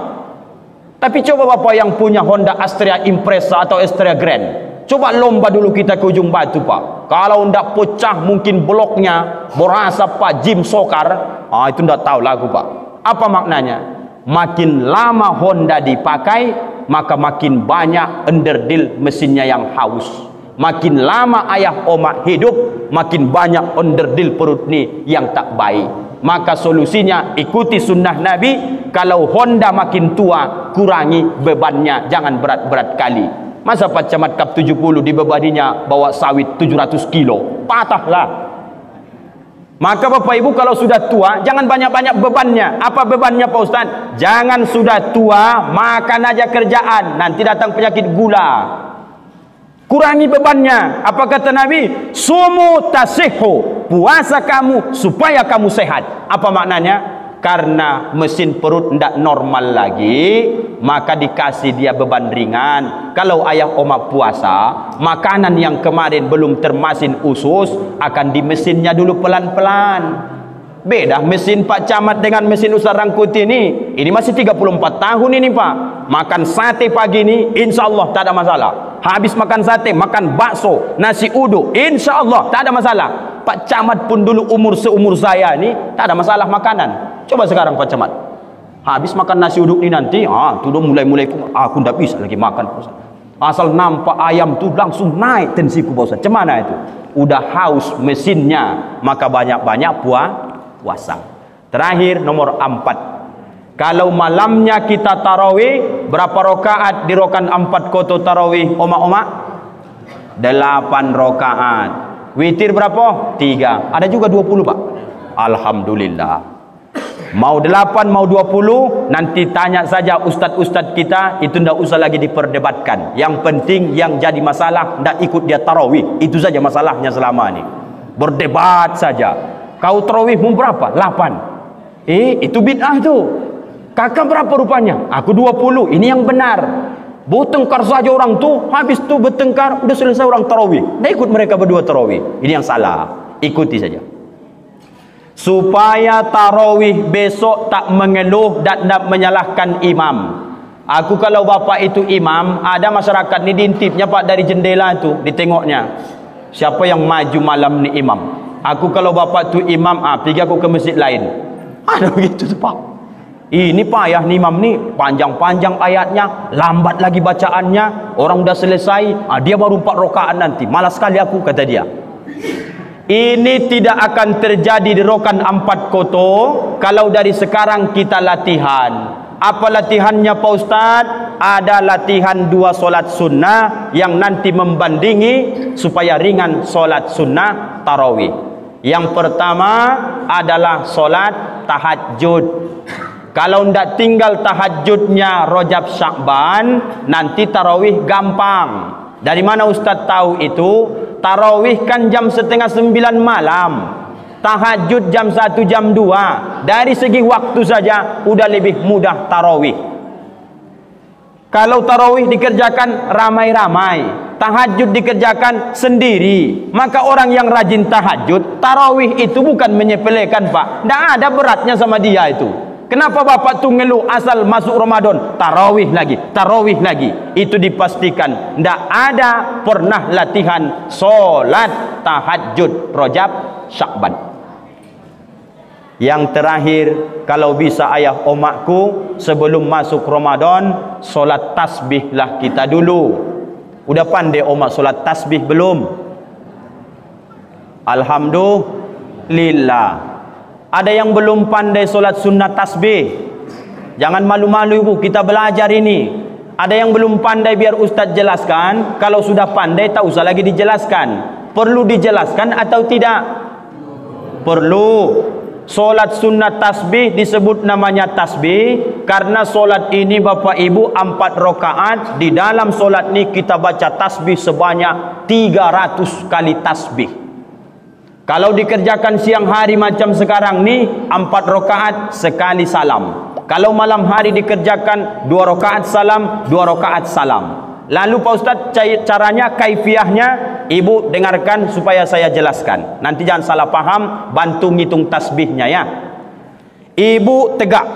[SPEAKER 1] Tapi coba Bapak yang punya Honda Astrea Impreza atau Astrea Grand, coba lomba dulu kita ke ujung batu Pak. Kalau ndak pecah mungkin bloknya, berasa Pak Jim Sokar, itu ndak tahu lagu Pak. Apa maknanya? Makin lama Honda dipakai, maka makin banyak underdeal mesinnya yang haus. Makin lama ayah omak hidup, makin banyak underdeal perut ni yang tak baik. Maka solusinya ikuti sunnah Nabi. Kalau Honda makin tua, kurangi bebannya, jangan berat-berat kali. Masa Pak Camat Kap 70 dibebaninya bawa sawit 700 kilo, patahlah. Maka Bapak Ibu kalau sudah tua, jangan banyak-banyak bebannya. Apa bebannya Pak Ustaz? Jangan sudah tua, makan aja kerjaan, nanti datang penyakit gula. Kurangi bebannya. Apa kata Nabi? Sumu tasihhu, puasa kamu supaya kamu sehat. Apa maknanya? Karena mesin perut tidak normal lagi, maka dikasih dia beban ringan. Kalau ayah omak puasa, makanan yang kemarin belum termasin usus akan di mesinnya dulu pelan-pelan. Beda mesin Pak Camat dengan mesin Ustaz Rangkuti ini. Ini masih 34 tahun ini Pak. Makan sate pagi ini, insya Allah tak ada masalah. Habis makan sate, makan bakso, nasi uduk, insya Allah tak ada masalah. Pak Camat pun dulu umur seumur saya ni tak ada masalah makanan. Coba sekarang Pak Camat, habis makan nasi uduk ni nanti, tu dah mulai-mulai aku tak bisa lagi makan. Asal nampak ayam tu langsung naik tensiku Pak Ustaz. Macam mana itu? Udah haus mesinnya, maka banyak-banyak puasa. Terakhir nomor 4. Kalau malamnya kita tarawih, berapa rakaat di rokan 4 koto tarawih omak-omak? 8 rakaat. Witir berapa? 3. Ada juga 20 Pak. Alhamdulillah. Mau 8, mau 20, nanti tanya saja ustaz-ustaz kita, itu tidak usah lagi diperdebatkan. Yang penting yang jadi masalah, tidak ikut dia tarawih. Itu saja masalahnya selama ini. Berdebat saja. Kau tarawih mau berapa? 8. Itu bid'ah itu. Kakak berapa rupanya? Aku 20. Ini yang benar. Bertengkar saja orang tu, habis tu bertengkar, udah selesai orang tarawih. Tidak ikut mereka berdua tarawih. Ini yang salah. Ikuti saja. Supaya tarawih besok tak mengeluh dan tak menyalahkan imam. Aku kalau bapak itu imam, ada masyarakat ni diintipnya Pak dari jendela itu, ditengoknya. Siapa yang maju malam ni imam? Aku kalau bapak tu imam, pergi aku ke masjid lain. Ada begitu tu Pak. Ini payah ni imam ni, panjang-panjang ayatnya, lambat lagi bacaannya, orang dah selesai, dia baru 4 rakaat nanti. Malas sekali aku, kata dia. Ini tidak akan terjadi di rokan 4 koto kalau dari sekarang kita latihan. Apa latihannya Pak Ustaz? Ada latihan 2 solat sunnah yang nanti membandingi supaya ringan solat sunnah tarawih. Yang pertama adalah solat tahajud. Kalau ndak tinggal tahajudnya Rajab Syakban, nanti tarawih gampang. Dari mana Ustaz tahu itu? Tarawih kan jam 8:30 malam. Tahajud jam 1, jam 2. Dari segi waktu saja udah lebih mudah tarawih. Kalau tarawih dikerjakan ramai-ramai, tahajud dikerjakan sendiri, maka orang yang rajin tahajud, tarawih itu bukan menyepelekan, Pak. Tidak ada beratnya sama dia itu. Kenapa bapak tu ngeluh asal masuk Ramadan tarawih lagi, tarawih lagi? Itu dipastikan tidak ada pernah latihan solat tahajud Rajab Syakban. Yang terakhir, kalau bisa ayah omakku, sebelum masuk Ramadan solat tasbih lah kita dulu. Udah pandai omak solat tasbih belum? Alhamdulillah. Ada yang belum pandai solat sunnah tasbih? Jangan malu-malu ibu, kita belajar ini. Ada yang belum pandai, biar Ustaz jelaskan. Kalau sudah pandai tak usah lagi dijelaskan. Perlu dijelaskan atau tidak? Perlu. Solat sunnah tasbih disebut namanya tasbih karena solat ini Bapak Ibu 4 rakaat. Di dalam solat ini kita baca tasbih sebanyak 300 kali tasbih. Kalau dikerjakan siang hari macam sekarang ni 4 rakaat sekali salam. Kalau malam hari dikerjakan 2 rakaat salam, 2 rakaat salam. Lalu Pak Ustaz, caranya, kaifiahnya ibu dengarkan supaya saya jelaskan. Nanti jangan salah paham, bantu ngitung tasbihnya ya. Ibu tegak.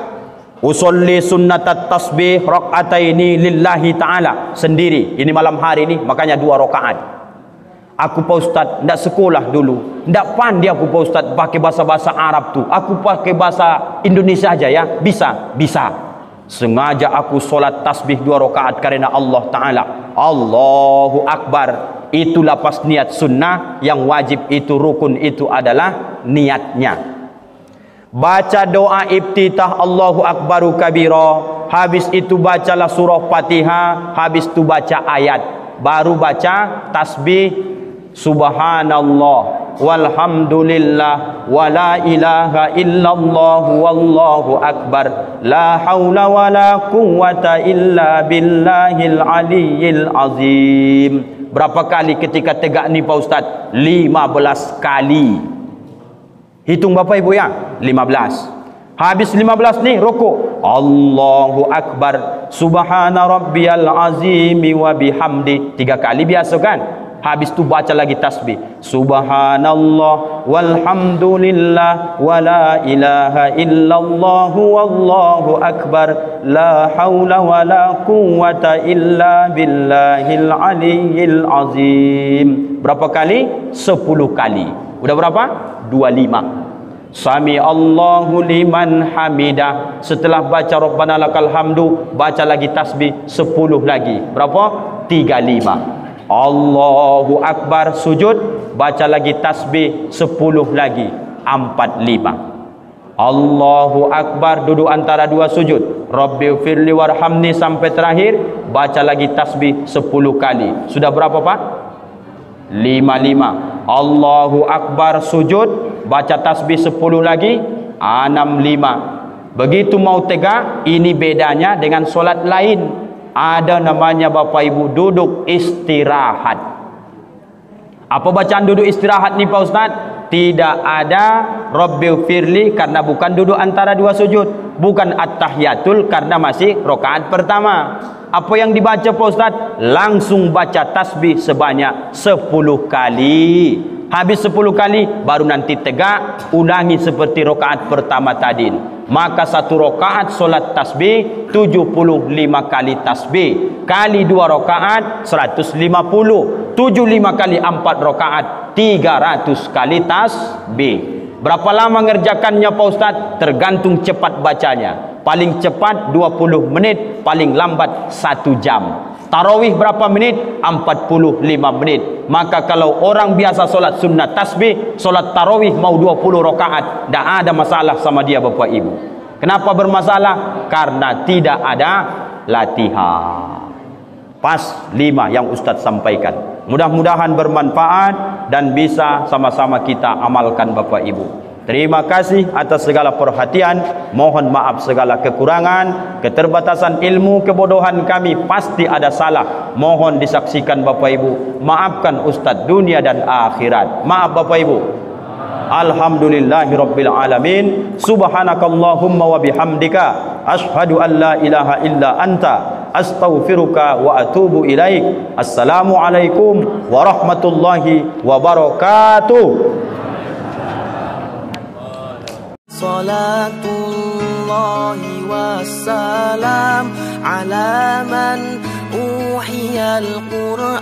[SPEAKER 1] Usolli sunnatat tasbih rakaataini lillahi ta'ala. Sendiri. Ini malam hari ni makanya 2 rakaat. Aku Pak Ustaz tidak sekolah dulu, tidak pandai aku Pak Ustaz pakai bahasa Arab tu. Aku pakai bahasa Indonesia aja ya. Bisa, bisa. Sengaja aku solat tasbih 2 rakaat karena Allah Ta'ala. Allahu Akbar. Itu lapas niat sunnah. Yang wajib itu, rukun itu adalah niatnya. Baca doa iftitah Allahu Akbaru kabira. Habis itu bacalah surah Fatihah. Habis itu baca ayat. Baru baca tasbih Subhanallah walhamdulillah wala ilaha illallah wallahu akbar la haula wala quwwata illa billahil aliyyil azim. Berapa kali ketika tegak ni Pak Ustaz? 15 kali. Hitung Bapak Ibu ya, 15. Habis 15 ni rukuk. Allahu akbar subhana rabbiyal azim wa bihamdi. 3 kali biasa kan? Habis tu baca lagi tasbih. Subhanallah walhamdulillah wala ilaha illallah wallahu akbar la haula wala quwwata illa billahil aliyyil azim. Berapa kali? 10 kali. Udah berapa? 25. Sami Allahu liman hamidah. Setelah baca Rabbana lakal hamdu, baca lagi tasbih 10 lagi. Berapa? 35. Allahu Akbar sujud, baca lagi tasbih 10 lagi, 45. Allahu Akbar duduk antara 2 sujud, Rabbighfirli warhamni sampai terakhir, baca lagi tasbih 10 kali. Sudah berapa Pak? 55. Allahu Akbar sujud, baca tasbih 10 lagi, 65. Begitu mau tegak, ini bedanya dengan solat lain. Ada namanya Bapak Ibu duduk istirahat. Apa bacaan duduk istirahat ni Pak Ustaz? Tidak ada Rabbighfirli karena bukan duduk antara 2 sujud, bukan at-tahiyatul karena masih rakaat pertama. Apa yang dibaca Pak Ustaz? Langsung baca tasbih sebanyak 10 kali. Habis 10 kali baru nanti tegak, ulangi seperti rakaat pertama tadi. Maka 1 rakaat solat tasbih 75 kali tasbih, kali 2 rakaat 150, 75 kali 4 rakaat 300 kali tasbih. Berapa lama ngerjakannya Pak Ustaz? Tergantung cepat bacanya. Paling cepat 20 menit, paling lambat 1 jam. Tarawih berapa menit? 45 menit. Maka kalau orang biasa solat sunnah tasbih, solat tarawih mau 20 rakaat, tidak ada masalah sama dia Bapak Ibu. Kenapa bermasalah? Karena tidak ada latihan. Pas 5 yang Ustaz sampaikan. Mudah-mudahan bermanfaat dan bisa sama-sama kita amalkan Bapak Ibu. Terima kasih atas segala perhatian. Mohon maaf segala kekurangan, keterbatasan ilmu, kebodohan kami pasti ada salah. Mohon disaksikan Bapak Ibu. Maafkan Ustaz dunia dan akhirat. Maaf Bapak Ibu. Alhamdulillahirabbil alamin. Subhanakallahumma wa bihamdika asyhadu an la ilaha illa anta astaghfiruka wa atubu ilaik. Assalamualaikum warahmatullahi wabarakatuh.
[SPEAKER 2] Salatullahi wassalam ala man uhiyal Qur'an